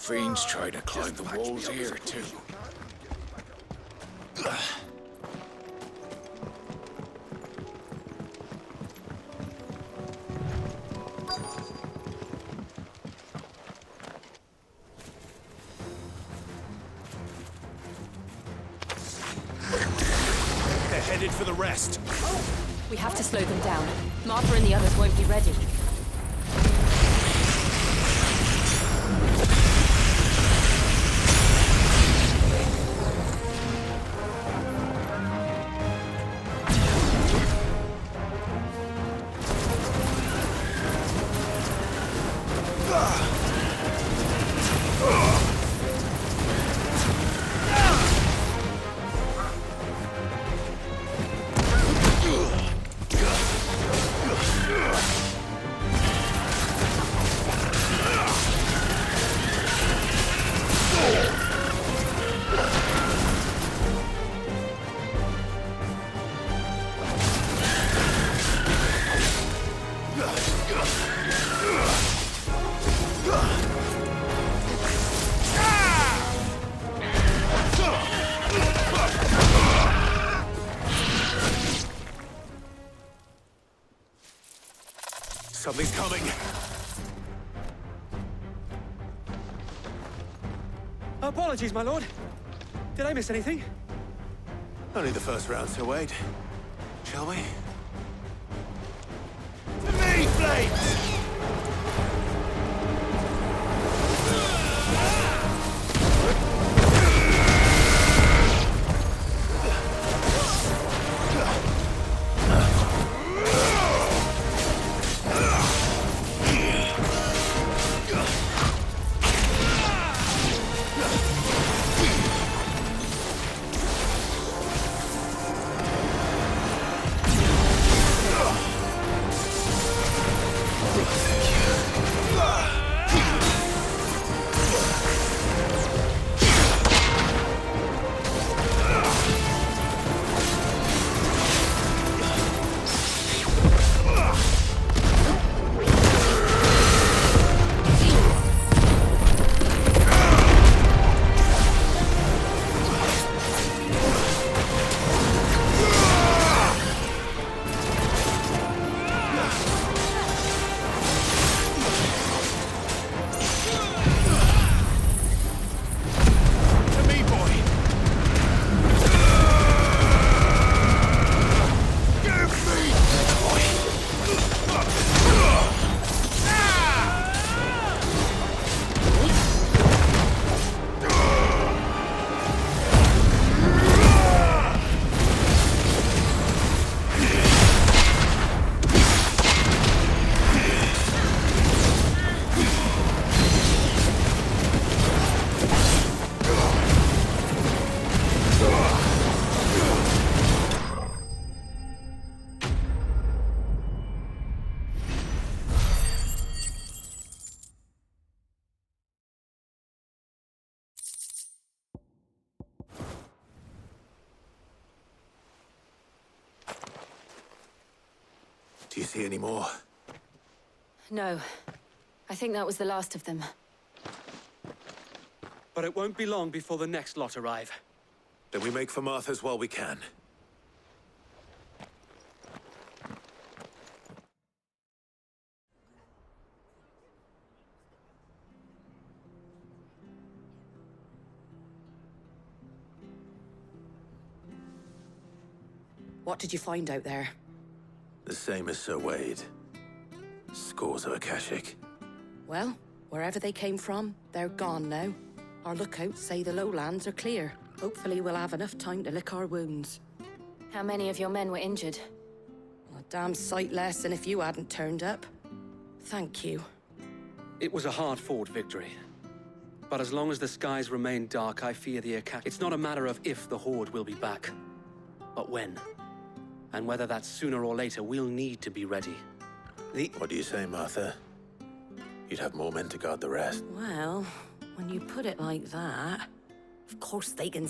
Fiends try to climb the walls here, too. They're headed for the rest. We have to slow them down. Martha and the others won't be ready. Something's coming. Apologies, my lord. Did I miss anything? Only the first round, so wait. Shall we? To me, Blades! Do you see any more? No. I think that was the last of them. But it won't be long before the next lot arrive. Then we make for Martha's while we can. What did you find out there? The same as Sir Wade. Scores of Akashic. Well, wherever they came from, they're gone now. Our lookouts say the lowlands are clear. Hopefully we'll have enough time to lick our wounds. How many of your men were injured? A damn sight less than if you hadn't turned up. Thank you. It was a hard-fought victory. But as long as the skies remain dark, I fear the Akashic. It's not a matter of if the Horde will be back, but when. And whether that's sooner or later, we'll need to be ready. What do you say, Martha? You'd have more men to guard the rest. Well, when you put it like that, of course they can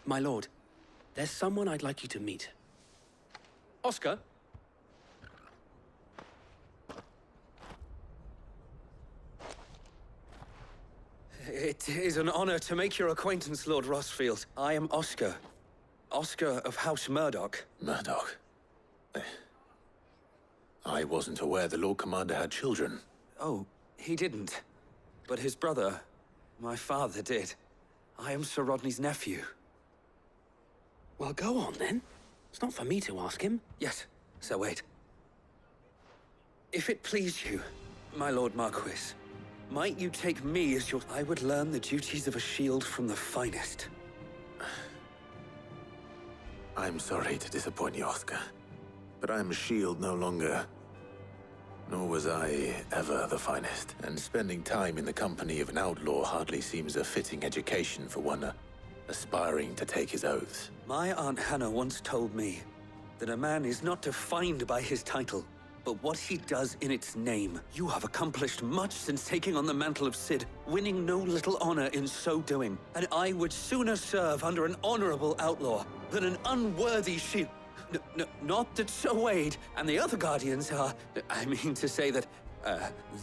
My lord, there's someone I'd like you to meet. Oscar? It is an honor to make your acquaintance, Lord Rosfield. I am Oscar. Oscar of House Murdoch. Murdoch. I wasn't aware the Lord Commander had children. Oh, he didn't. But his brother, my father, did. I am Sir Rodney's nephew. Well, go on then. It's not for me to ask him. Yes, Sir Wade. If it please you, my Lord Marquis, might you take me as your... I would learn the duties of a shield from the finest. I'm sorry to disappoint you, Oscar. But I'm a shield no longer. Nor was I ever the finest. And spending time in the company of an outlaw hardly seems a fitting education for one aspiring to take his oaths. My Aunt Hannah once told me that a man is not defined by his title, but what he does in its name. You have accomplished much since taking on the mantle of Cid, winning no little honor in so doing. And I would sooner serve under an honorable outlaw than an unworthy shield. Not that Sir Wade and the other Guardians are... I mean to say that,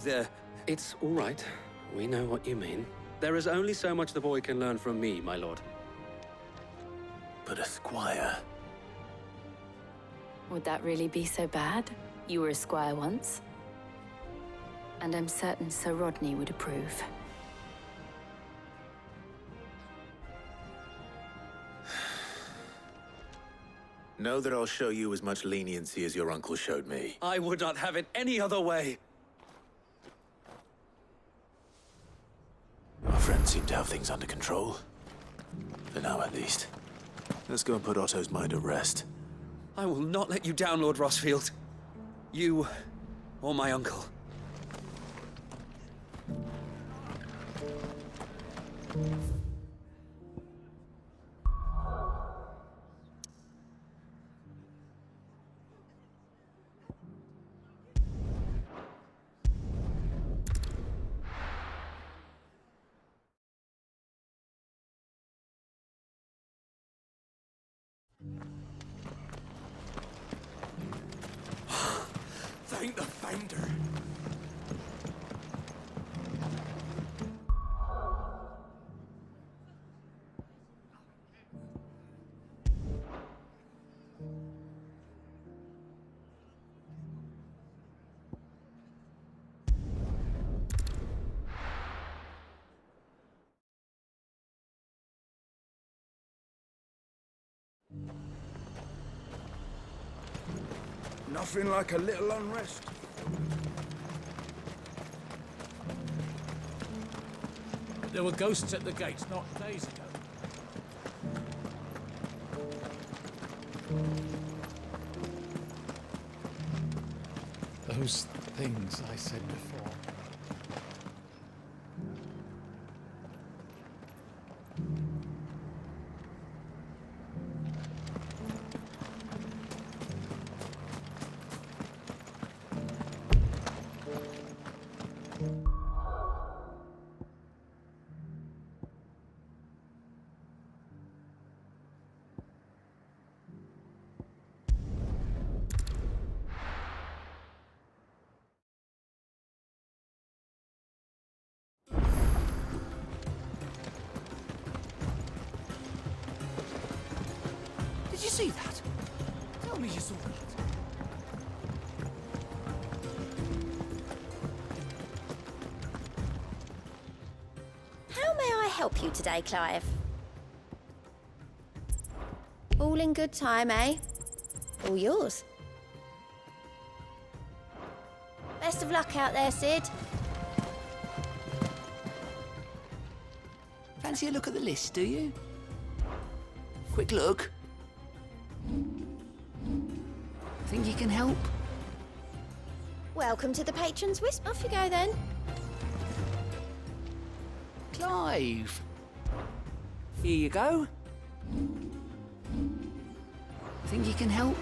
they're... It's all right. We know what you mean. There is only so much the boy can learn from me, my lord. But a squire... Would that really be so bad? You were a squire once. And I'm certain Sir Rodney would approve. Know that I'll show you as much leniency as your uncle showed me. I would not have it any other way. Our friends seem to have things under control. For now, at least. Let's go and put Otto's mind at rest. I will not let you down, Lord Rosfield. You or my uncle. Thank the Founder. Nothing like a little unrest. There were ghosts at the gates not days ago. Those things I said before. Did you see that? Tell me you saw that. How may I help you today, Clive? All in good time, eh? All yours. Best of luck out there, Cid. Fancy a look at the list, do you? Quick look. Think you can help? Welcome to the Patron's Whisper. Off you go, then. Clive. Here you go. Think you can help?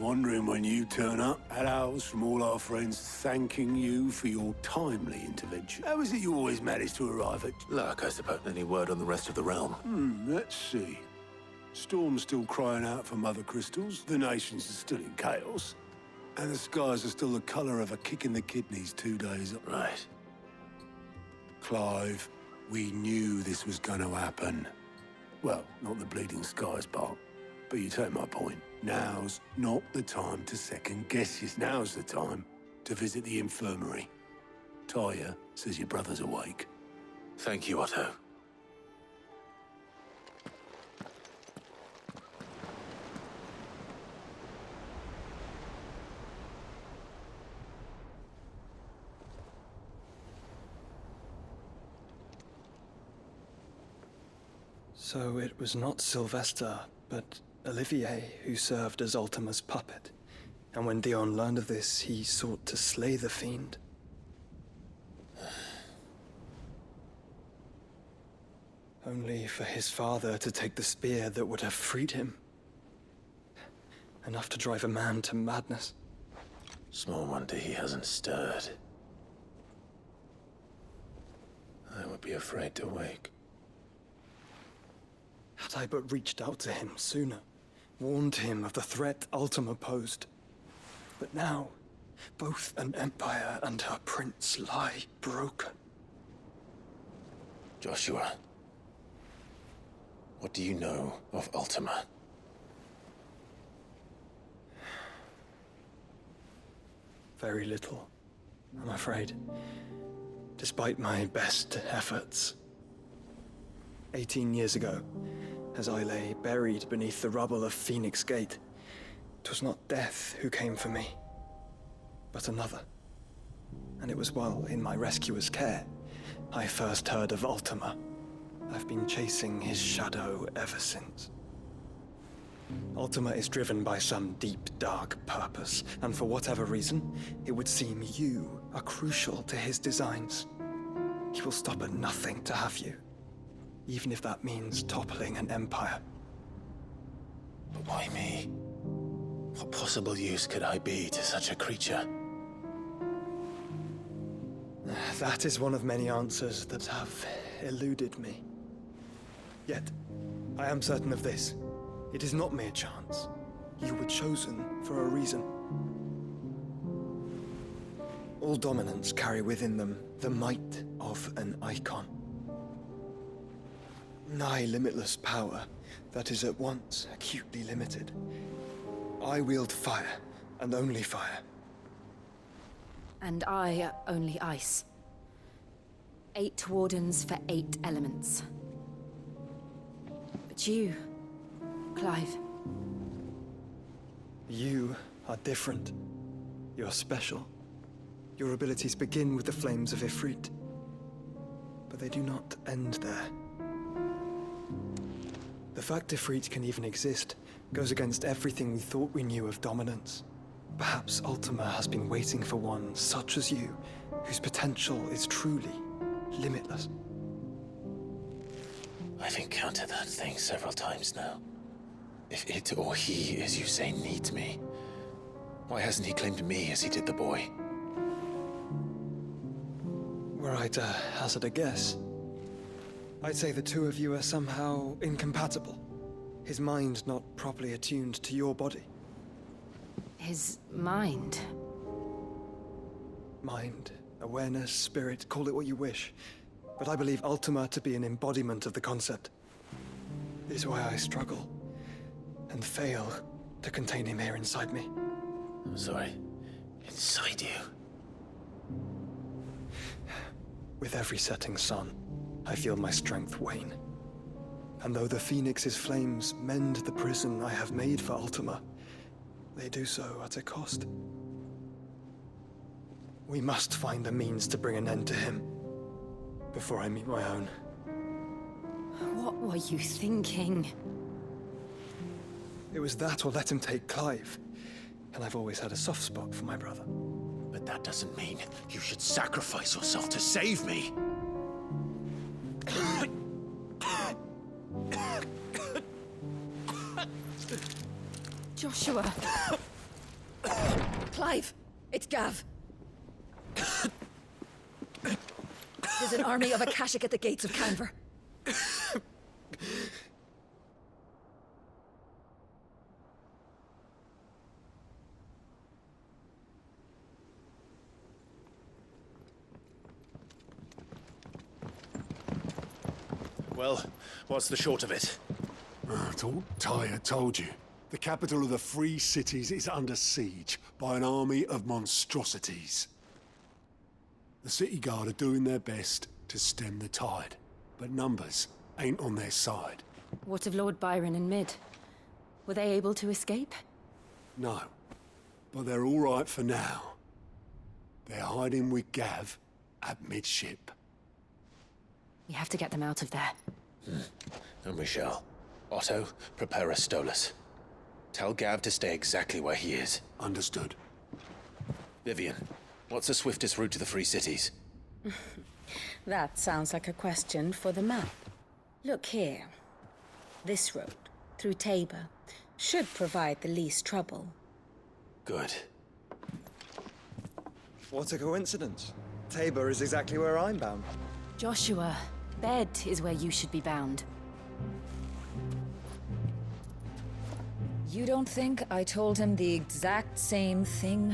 wondering when you turn up. Had owls from all our friends thanking you for your timely intervention. How is it you always manage to arrive at... Luck, I suppose. Any word on the rest of the realm? Let's see. Storm's still crying out for Mother Crystals, the nations are still in chaos, and the skies are still the colour of a kick in the kidneys 2 days up. Right. Clive, we knew this was going to happen. Well, not the bleeding skies part, but you take my point. Now's not the time to second guess you. Now's the time to visit the infirmary. Talia says your brother's awake. Thank you, Otto. So it was not Sylvester, but Olivier who served as Ultima's puppet. And when Dion learned of this, he sought to slay the fiend. Only for his father to take the spear that would have freed him. Enough to drive a man to madness. Small wonder he hasn't stirred. I would be afraid to wake. Had I but reached out to him sooner, warned him of the threat Ultima posed. But now, both an empire and her prince lie broken. Joshua, what do you know of Ultima? Very little, I'm afraid. Despite my best efforts. 18 years ago, as I lay buried beneath the rubble of Phoenix Gate, 'twas not death who came for me, but another. And it was while in my rescuer's care, I first heard of Ultima. I've been chasing his shadow ever since. Ultima is driven by some deep, dark purpose, and for whatever reason, it would seem you are crucial to his designs. He will stop at nothing to have you, even if that means toppling an empire. But why me? What possible use could I be to such a creature? That is one of many answers that have eluded me. Yet, I am certain of this. It is not mere chance. You were chosen for a reason. All dominants carry within them the might of an icon. Nigh limitless power that is at once acutely limited. I wield fire, and only fire. And I only ice. 8 wardens for 8 elements. But you, Clive. You are different. You're special. Your abilities begin with the flames of Ifrit. But they do not end there. The fact Ifrit can even exist goes against everything we thought we knew of dominance. Perhaps Ultima has been waiting for one such as you, whose potential is truly limitless. I've encountered that thing several times now. If it or he, as you say, needs me, why hasn't he claimed me as he did the boy? Were I to hazard a guess, I'd say the two of you are somehow incompatible. His mind not properly attuned to your body. His mind. Mind, awareness, spirit, call it what you wish. But I believe Ultima to be an embodiment of the concept. It is why I struggle and fail to contain him here inside me. I'm sorry. Inside you? With every setting sun, I feel my strength wane. And though the Phoenix's flames mend the prison I have made for Ultima, they do so at a cost. We must find a means to bring an end to him before I meet my own. What were you thinking? It was that or let him take Clive. And I've always had a soft spot for my brother. But that doesn't mean you should sacrifice yourself to save me. Joshua. Clive! It's Gav! There's an army of Akashic at the gates of Canver. Well, what's the short of it? I thought Tyr told you. The capital of the Free Cities is under siege by an army of monstrosities. The City Guard are doing their best to stem the tide, but numbers ain't on their side. What of Lord Byron and Mid? Were they able to escape? No, but they're all right for now. They're hiding with Gav at midship. We have to get them out of there. And we shall. Otto, prepare a Stolas. Tell Gav to stay exactly where he is. Understood. Vivian, what's the swiftest route to the Free Cities? That sounds like a question for the map. Look here. This road, through Tabor, should provide the least trouble. Good. What a coincidence. Tabor is exactly where I'm bound. Joshua, Bed is where you should be bound. You don't think I told him the exact same thing?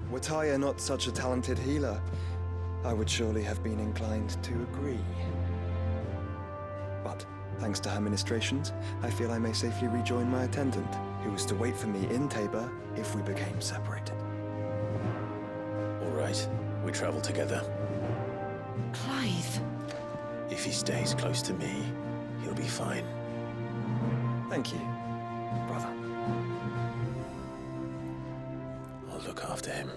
Were Tyr not such a talented healer, I would surely have been inclined to agree. But, thanks to her ministrations, I feel I may safely rejoin my attendant, who was to wait for me in Tabor if we became separated. All right, we travel together. Clive! If he stays close to me, he'll be fine. Thank you, brother. I'll look after him.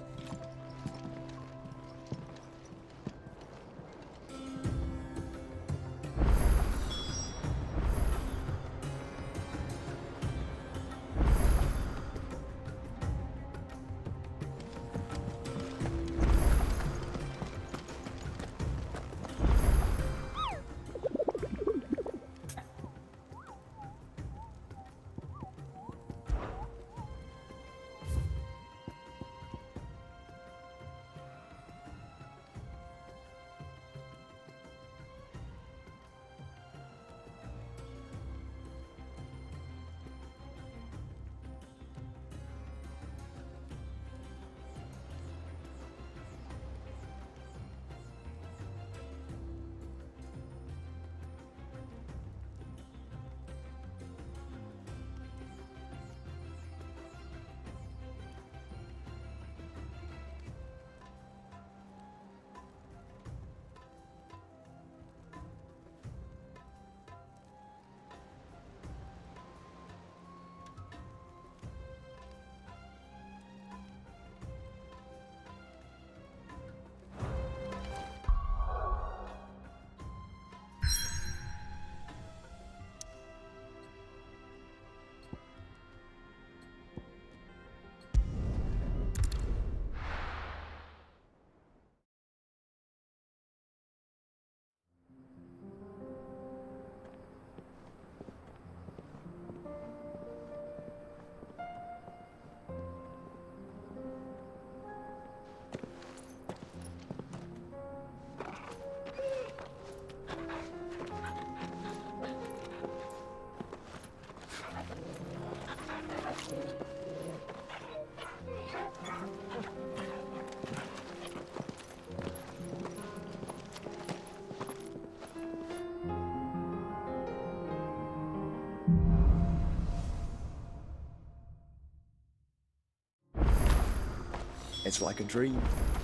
It's like a dream.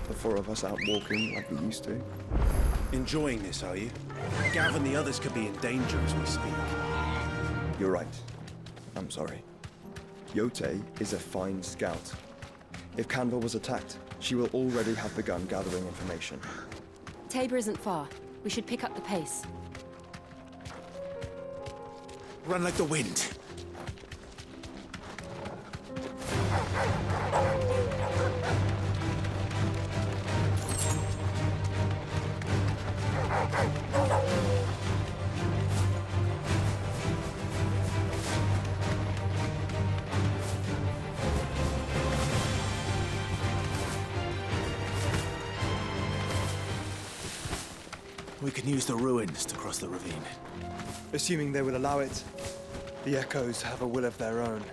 The four of us out walking like we used to. Enjoying this, are you? Gav and the others could be in danger as we speak. You're right. I'm sorry. Yote is a fine scout. If Canver was attacked, she will already have begun gathering information. Tabor isn't far. We should pick up the pace. Run like the wind. We can use the ruins to cross the ravine. Assuming they will allow it. The Echoes have a will of their own.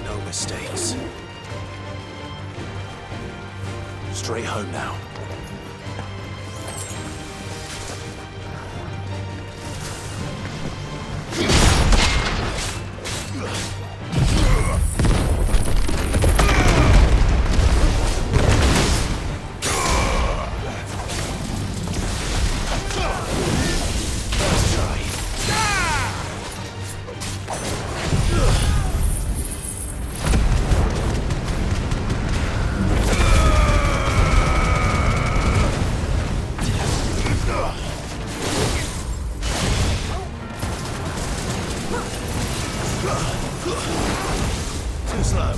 No mistakes. Straight home now. Too slow.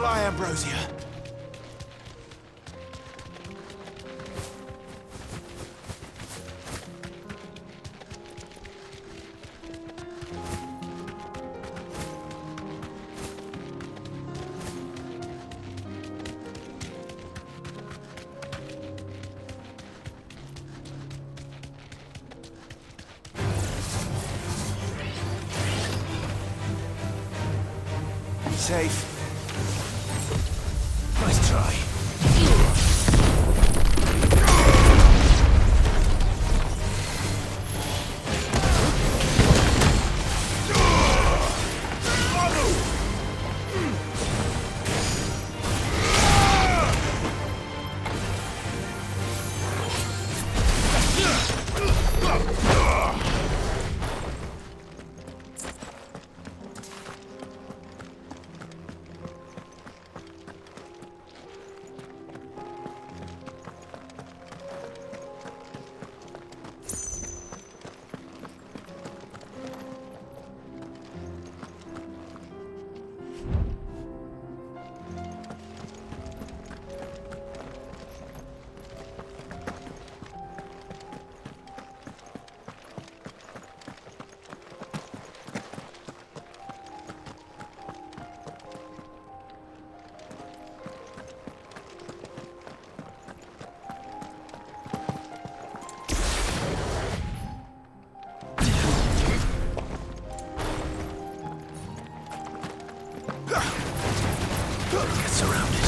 Fly, Ambrosia. Safe. Nice try. Get surrounded.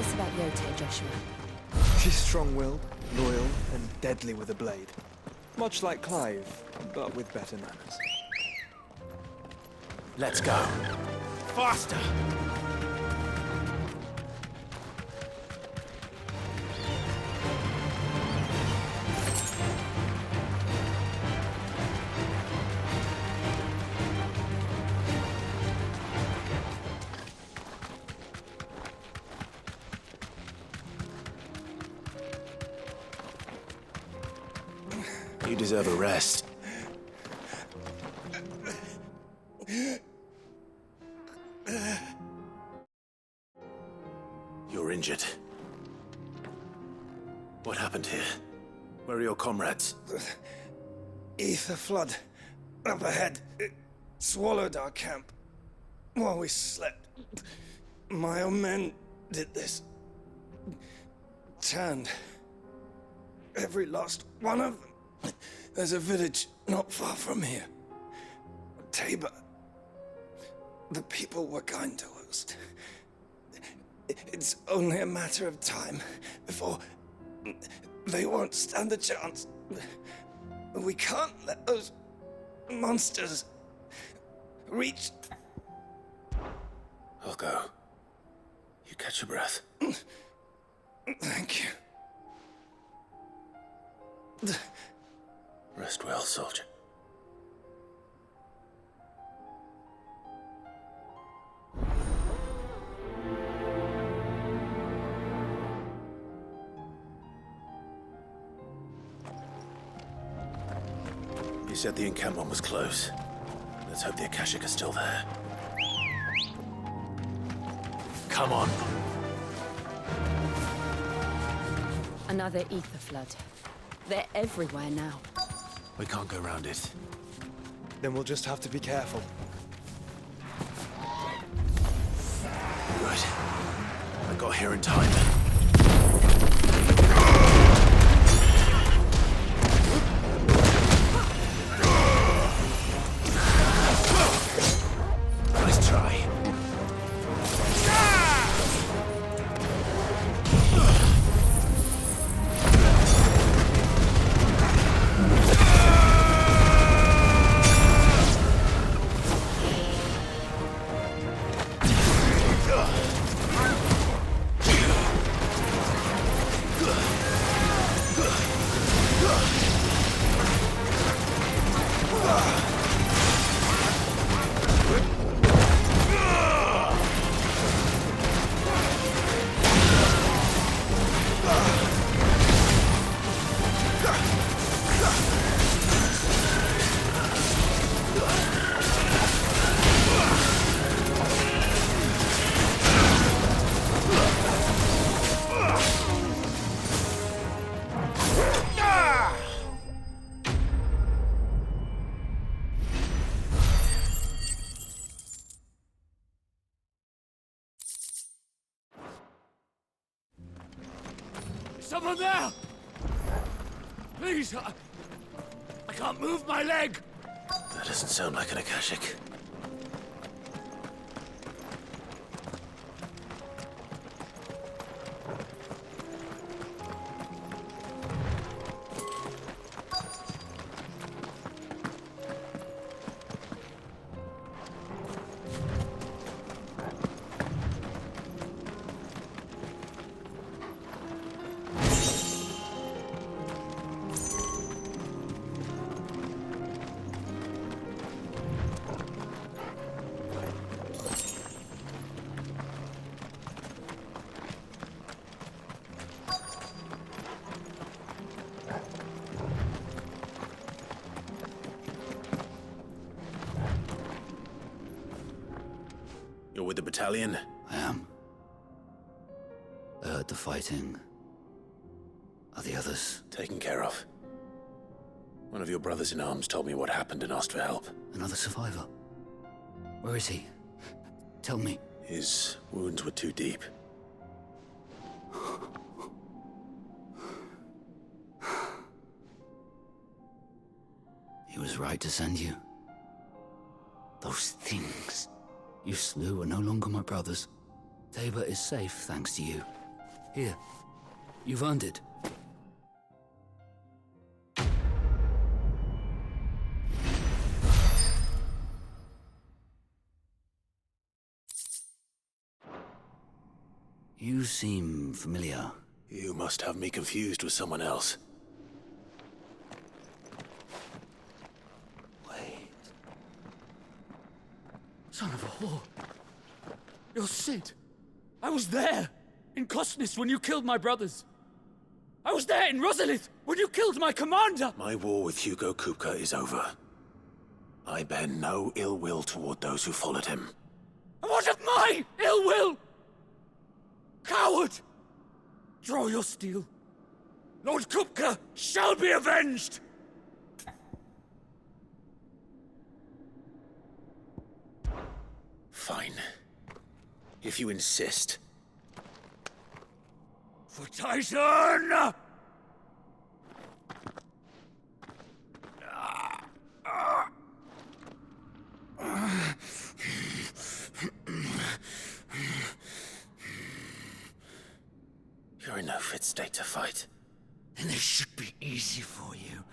us about Yote, Joshua. She's strong-willed, loyal, and deadly with a blade. Much like Clive, but with better manners. Let's go. Faster! You deserve a rest. You're injured. What happened here? Where are your comrades? Ether flood. Up ahead. It swallowed our camp. While we slept. My own men did this. Turned. Every last one of them. There's a village not far from here. Tabor. The people were kind to us. It's only a matter of time before they won't stand a chance. We can't let those monsters reach. I'll go. You catch your breath. Thank you. Rest well, soldier. You said the encampment was close. Let's hope the Akashic are still there. Come on. Another ether flood. They're everywhere now. We can't go around it. Then we'll just have to be careful. Good. I got here in time. Nice try. Someone there! Please, I can't move my leg! That doesn't sound like an Akashic. You're with the battalion? I am. I heard the fighting. Are the others? Taken care of. One of your brothers in arms told me what happened and asked for help. Another survivor? Where is he? Tell me. His wounds were too deep. He was right to send you. Those things you slew are no longer my brothers. Tabor is safe thanks to you. Here, you've earned it. You seem familiar. You must have me confused with someone else. Wait. Son of a whore. You're Cid. I was there in Cosnis when you killed my brothers. I was there in Rosalith when you killed my commander. My war with Hugo Kupka is over. I bear no ill will toward those who followed him. And what of my ill will? Coward! Draw your steel. Lord Kupka shall be avenged! Fine. If you insist. For Titan! You're in no fit state to fight. Then this should be easy for you.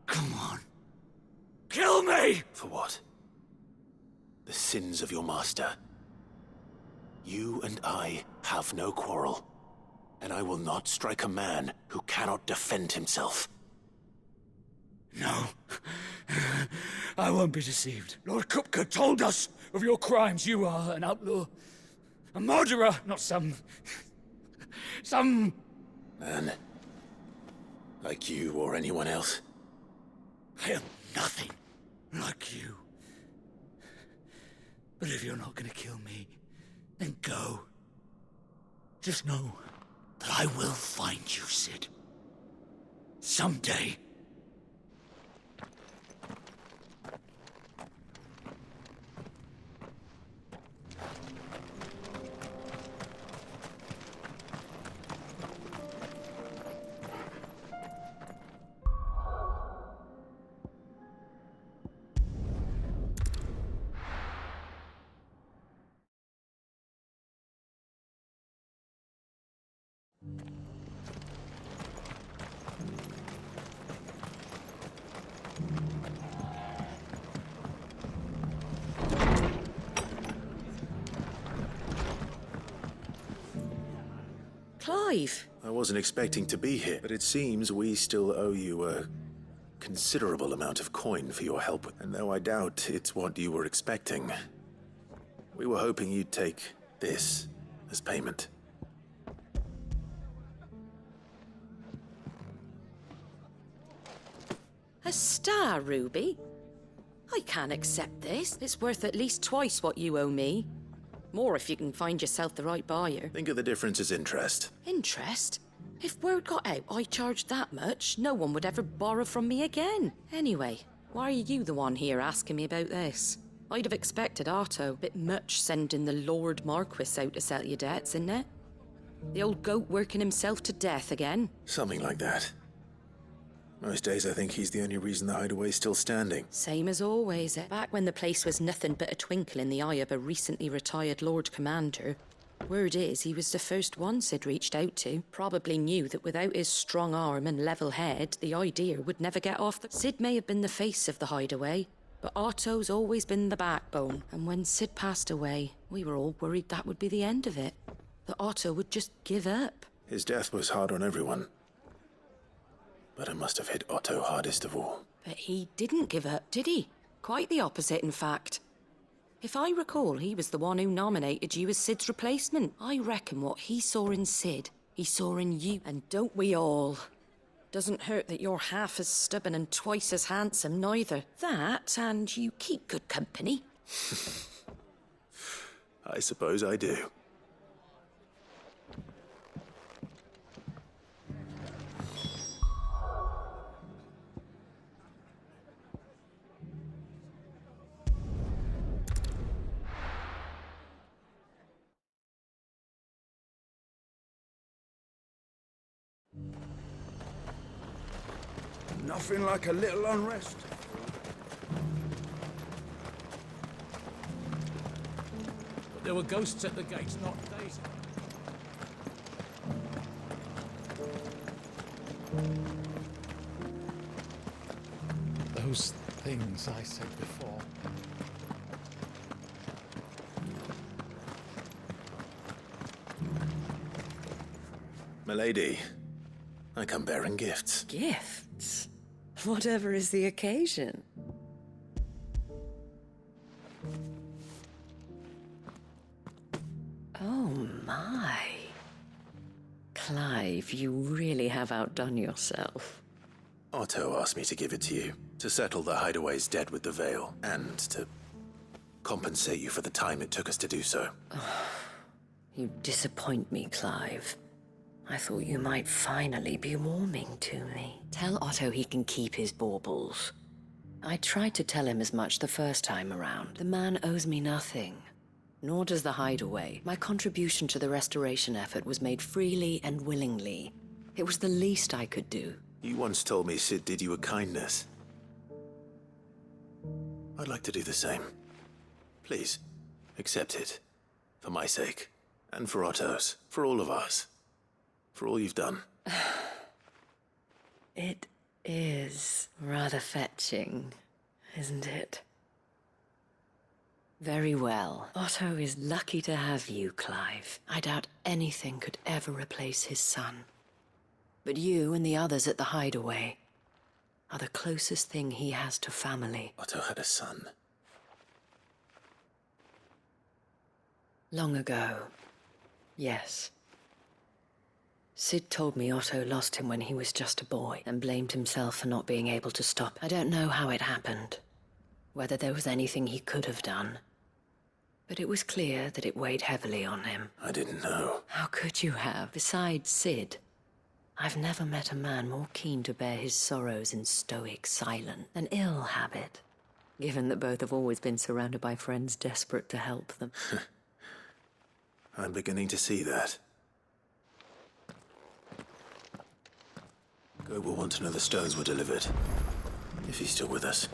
Come on. Kill me! For what? The sins of your master. You and I have no quarrel. And I will not strike a man who cannot defend himself. No. I won't be deceived. Lord Kupka told us of your crimes. You are an outlaw. A murderer, not some Man. Like you or anyone else. I am nothing like you. But if you're not gonna kill me, then go. Just know that I will find you, Cid. Someday. Clive! I wasn't expecting to be here, but it seems we still owe you a considerable amount of coin for your help, and though I doubt it's what you were expecting, we were hoping you'd take this as payment. A star ruby? I can't accept this. It's worth at least twice what you owe me. More if you can find yourself the right buyer. Think of the difference as interest. Interest? If word got out I charged that much, no one would ever borrow from me again. Anyway, why are you the one here asking me about this? I'd have expected Otto. Bit much sending the Lord Marquis out to settle your debts, isn't it? The old goat working himself to death again? Something like that. Most days I think he's the only reason the hideaway's still standing. Same as always. Back when the place was nothing but a twinkle in the eye of a recently retired Lord Commander, word is he was the first one Cid reached out to. Probably knew that without his strong arm and level head, the idea would never get off the... Cid may have been the face of the hideaway, but Otto's always been the backbone. And when Cid passed away, we were all worried that would be the end of it. That Otto would just give up. His death was hard on everyone. But it must have hit Otto hardest of all. But he didn't give up, did he? Quite the opposite, in fact. If I recall, he was the one who nominated you as Cid's replacement. I reckon what he saw in Cid, he saw in you. And don't we all? Doesn't hurt that you're half as stubborn and twice as handsome, neither. That, and you keep good company. I suppose I do. Nothing like a little unrest. But there were ghosts at the gates, not Daisy. Those things I said before. Milady, I come bearing gifts. Gifts? Whatever is the occasion. Oh my. Clive, you really have outdone yourself. Otto asked me to give it to you, to settle the Hideaway's debt with the Veil, and to compensate you for the time it took us to do so. You disappoint me, Clive. I thought you might finally be warming to me. Tell Otto he can keep his baubles. I tried to tell him as much the first time around. The man owes me nothing. Nor does the Hideaway. My contribution to the restoration effort was made freely and willingly. It was the least I could do. You once told me Cid did you a kindness. I'd like to do the same. Please, accept it. For my sake. And for Otto's. For all of us. For all you've done. It is rather fetching, isn't it? Very well. Otto is lucky to have you, Clive. I doubt anything could ever replace his son. But you and the others at the Hideaway are the closest thing he has to family. Otto had a son. Long ago, yes. Cid told me Otto lost him when he was just a boy and blamed himself for not being able to stop. I don't know how it happened, whether there was anything he could have done. But it was clear that it weighed heavily on him. I didn't know. How could you have? Besides Cid, I've never met a man more keen to bear his sorrows in stoic silence. An ill habit, given that both have always been surrounded by friends desperate to help them. I'm beginning to see that. Gob will want to know the stones were delivered. If he's still with us.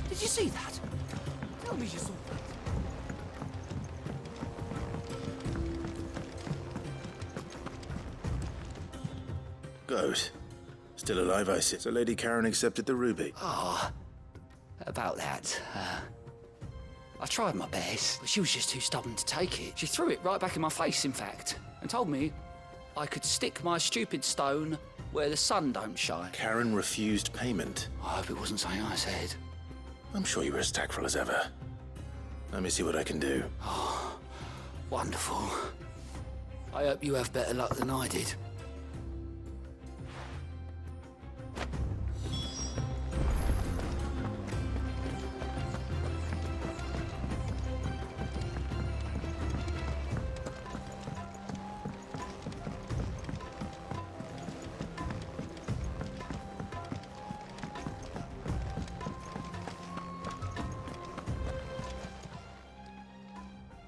Did you see that? Tell me you saw that. Goat. Still alive, I see. So Lady Karen accepted the ruby. Ah, about that. I tried my best, but she was just too stubborn to take it. She threw it right back in my face, in fact, and told me I could stick my stupid stone where the sun don't shine. Karen refused payment. I hope it wasn't something I said. I'm sure you were as tactful as ever. Let me see what I can do. Oh, wonderful. I hope you have better luck than I did.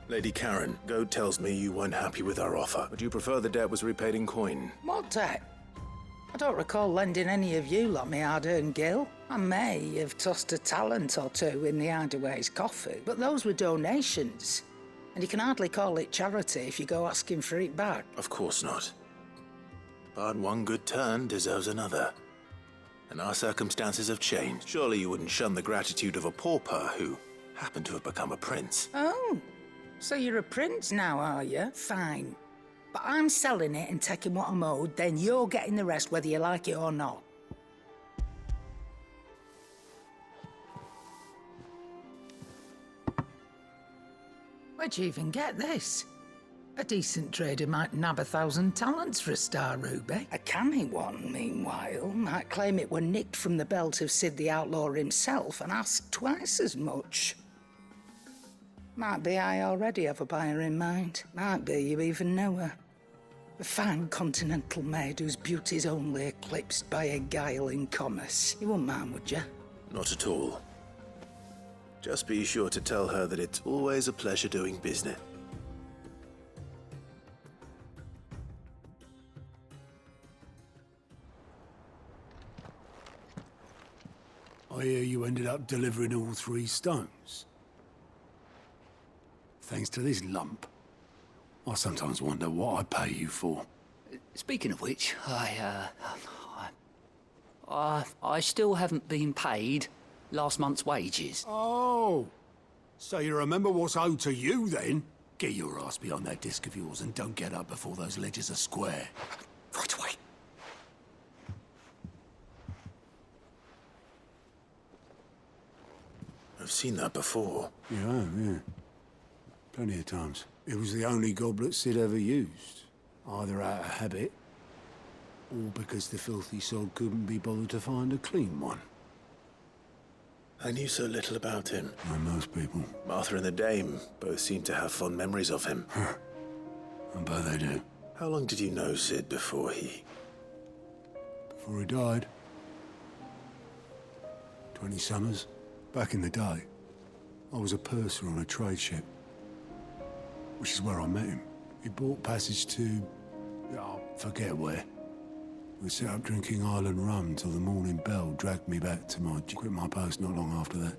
Lady Karen, Goat tells me you weren't happy with our offer. Would you prefer the debt was repaid in coin? What debt? I don't recall lending any of you lot me hard-earned gil. I may have tossed a talent or two in the Hideaway's coffee, but those were donations. And you can hardly call it charity if you go asking for it back. Of course not. But one good turn deserves another. And our circumstances have changed. Surely you wouldn't shun the gratitude of a pauper who happened to have become a prince. Oh, so you're a prince now, are you? Fine. But I'm selling it and taking what I'm owed, then you're getting the rest whether you like it or not. Where'd you even get this? A decent trader might nab 1,000 talents for a star ruby. A canny one, meanwhile, might claim it were nicked from the belt of Cid the Outlaw himself and ask twice as much. Might be I already have a buyer in mind. Might be you even know her. A fine continental maid whose beauty's only eclipsed by a guile in commerce. You wouldn't mind, would you? Not at all. Just be sure to tell her that it's always a pleasure doing business. I hear you ended up delivering all 3 stones. Thanks to this lump. I sometimes wonder what I pay you for. Speaking of which, I still haven't been paid last month's wages. Oh! So you remember what's owed to you, then? Get your ass behind that disc of yours and don't get up before those ledgers are square. Right away. I've seen that before. Yeah, yeah. Plenty of times. It was the only goblet Sid ever used. Either out of habit, or because the filthy sod couldn't be bothered to find a clean one. I knew so little about him. Like most people. Martha and the Dame both seem to have fond memories of him. I bet they do. How long did you know Sid before he... Before he died? 20 summers. Back in the day, I was a purser on a trade ship. Which is where I met him. He bought passage to... oh, forget where. We set up drinking island rum till the morning bell dragged me back to quit my post not long after that.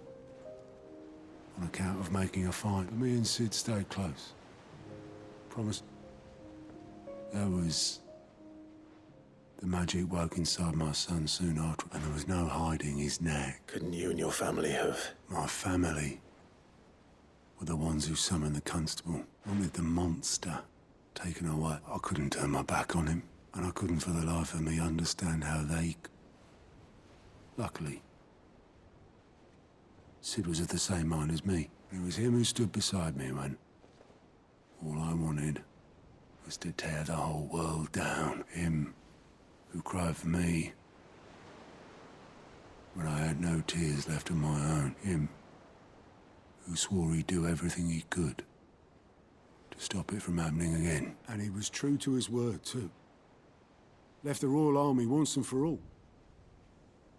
On account of making a find. But me and Sid stayed close. Promise. There was... the magic woke inside my son soon after, and there was no hiding his knack. Couldn't you and your family have... My family were the ones who summoned the constable. Wanted the monster taken away. I couldn't turn my back on him. And I couldn't for the life of me understand how they... Luckily, Sid was of the same mind as me. It was him who stood beside me when all I wanted was to tear the whole world down. Him who cried for me when I had no tears left of my own. Him who swore he'd do everything he could to stop it from happening again. And he was true to his word, too. Left the Royal Army once and for all.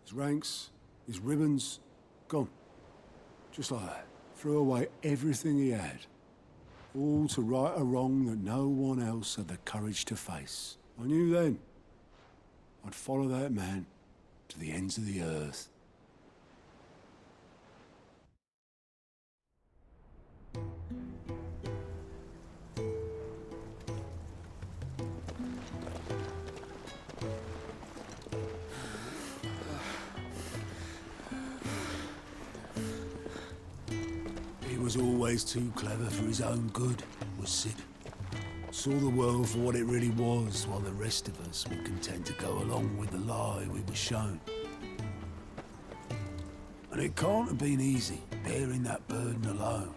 His ranks, his ribbons, gone. Just like that. Threw away everything he had. All to right a wrong that no one else had the courage to face. I knew then I'd follow that man to the ends of the earth. He was always too clever for his own good, was Sid. Saw the world for what it really was, while the rest of us were content to go along with the lie we were shown. And it can't have been easy, bearing that burden alone.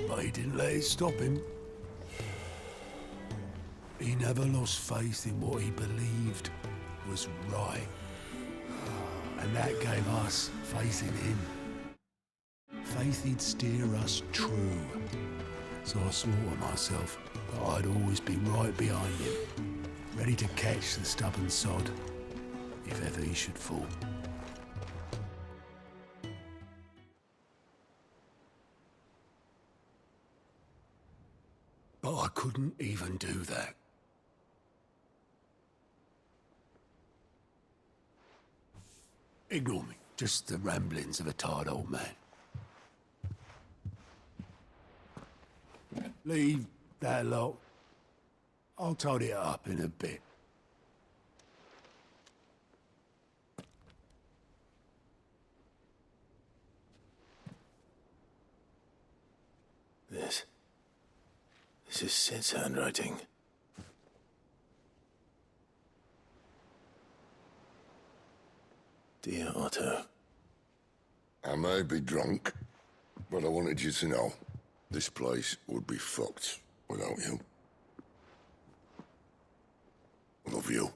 But he didn't let it stop him. He never lost faith in what he believed was right. And that gave us faith in him. Faith he'd steer us true. So I swore to myself that I'd always be right behind him, ready to catch the stubborn sod, if ever he should fall. But I couldn't even do that. Ignore me. Just the ramblings of a tired old man. Leave that lot. I'll tidy it up in a bit. This is Sid's handwriting. Dear Otto. I may be drunk, but I wanted you to know this place would be fucked without you. Love you,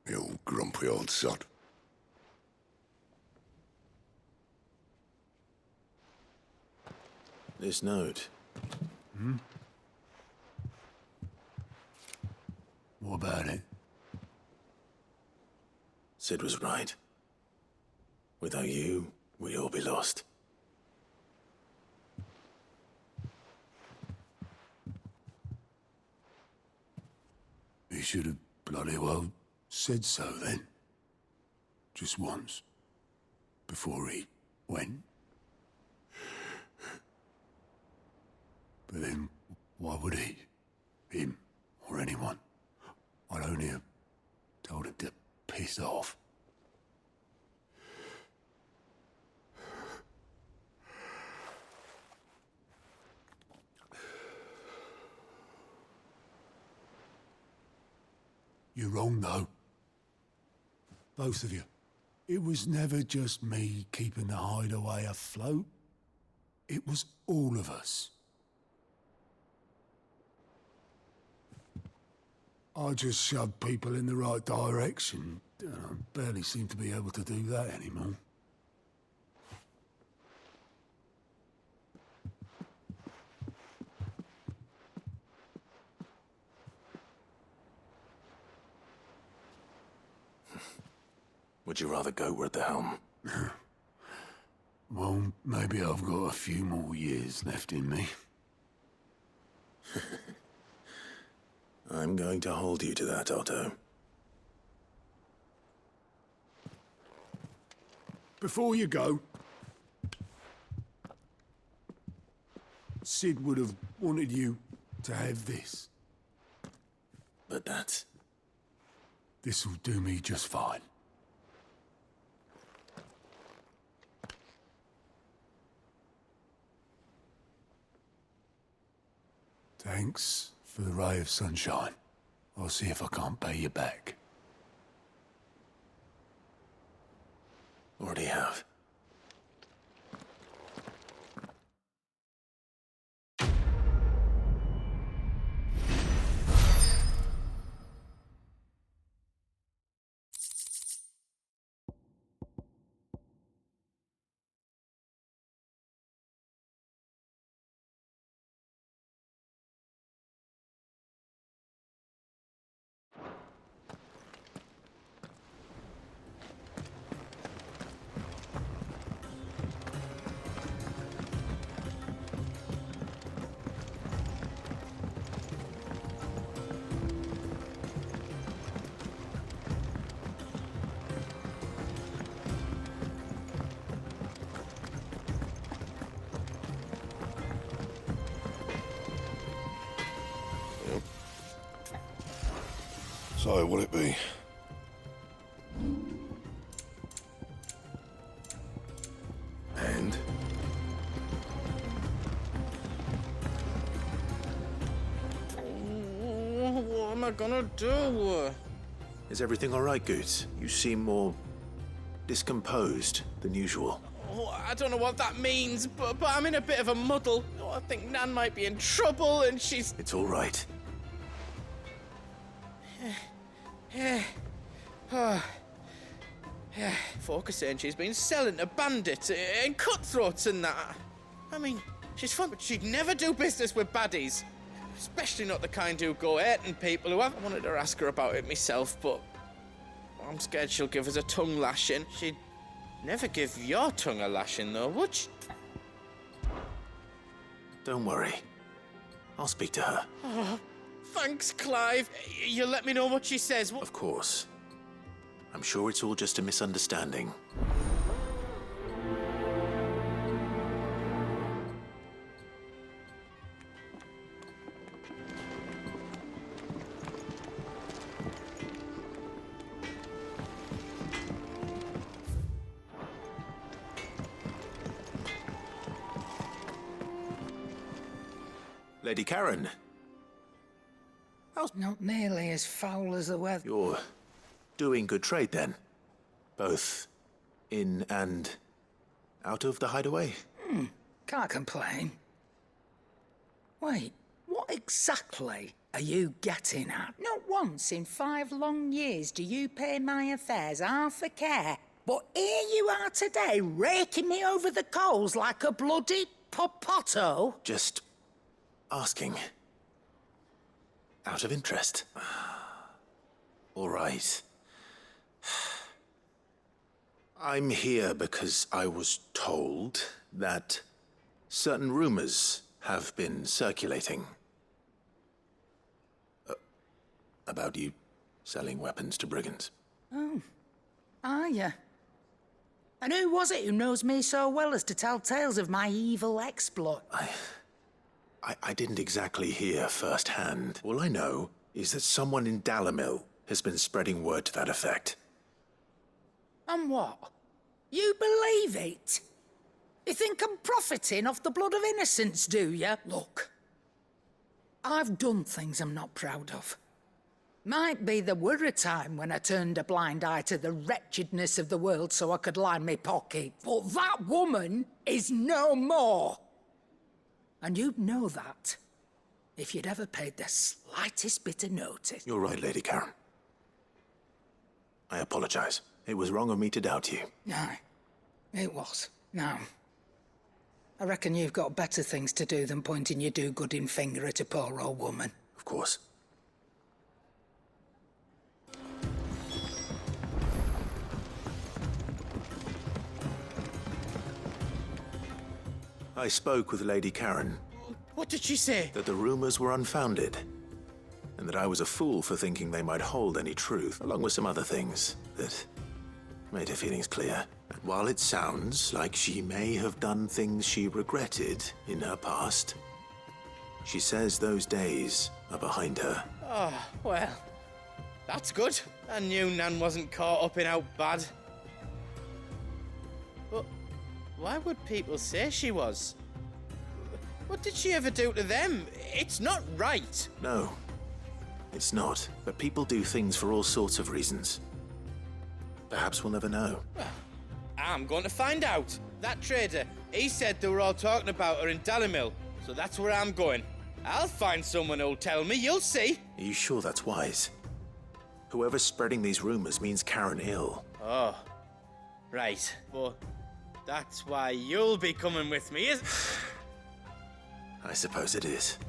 you grumpy old sod. This note. Hmm? What about it? Sid was right. Without you, we'd all be lost. should have bloody well said so then. Just once. Before he went. But then, why would he? Him, or anyone? I'd only have told him to piss off. You're wrong, though. Both of you. It was never just me keeping the hideaway afloat. It was all of us. I just shoved people in the right direction. I barely seem to be able to do that anymore. Would you rather go at the helm? Well, maybe I've got a few more years left in me. I'm going to hold you to that, Otto. Before you go, Sid would have wanted you to have this. But that's... This'll do me just fine. Thanks for the ray of sunshine. I'll see if I can't pay you back. Already have. So, what'll it be? And? What am I gonna do? Is everything all right, Goots? You seem more discomposed than usual. Oh, I don't know what that means, but I'm in a bit of a muddle. Oh, I think Nan might be in trouble, and she's... It's all right. Folk are saying she's been selling to bandits and cutthroats and that. I mean, she's fun, but she'd never do business with baddies. Especially not the kind who go hurting people who haven't wanted to ask her about it myself, but I'm scared she'll give us a tongue lashing. She'd never give your tongue a lashing, though, would she? Don't worry. I'll speak to her. Oh, thanks, Clive. You'll let me know what she says. Of course. I'm sure it's all just a misunderstanding. Lady Karen. Not nearly as foul as the weather. You're doing good trade, then? Both in and out of the hideaway? Can't complain. Wait, what exactly are you getting at? Not once in 5 long years do you pay my affairs half a care. But here you are today, raking me over the coals like a bloody popoto. Just asking. Out of interest. All right. I'm here because I was told that certain rumors have been circulating about you selling weapons to brigands. Oh. Are you? And who was it who knows me so well as to tell tales of my evil exploit? I didn't exactly hear firsthand. All I know is that someone in Dalimil has been spreading word to that effect. And what? You believe it? You think I'm profiting off the blood of innocents, do you? Look, I've done things I'm not proud of. Might be there were a time when I turned a blind eye to the wretchedness of the world so I could line my pocket. But that woman is no more. And you'd know that if you'd ever paid the slightest bit of notice. You're right, Lady Karen. I apologize. It was wrong of me to doubt you. No, it was. Now, I reckon you've got better things to do than pointing your do-gooding finger at a poor old woman. Of course. I spoke with Lady Karen. What did she say? That the rumors were unfounded, and that I was a fool for thinking they might hold any truth, along with some other things that made her feelings clear. And while it sounds like she may have done things she regretted in her past, she says those days are behind her. Oh, well, that's good. I knew Nan wasn't caught up in how bad. But why would people say she was? What did she ever do to them? It's not right. No, it's not. But people do things for all sorts of reasons. Perhaps we'll never know. Well, I'm going to find out. That trader, he said they were all talking about her in Dalimil, so that's where I'm going. I'll find someone who'll tell me, you'll see. Are you sure that's wise? Whoever's spreading these rumors means Karen ill. Oh, right. But that's why you'll be coming with me, isn't I suppose it is.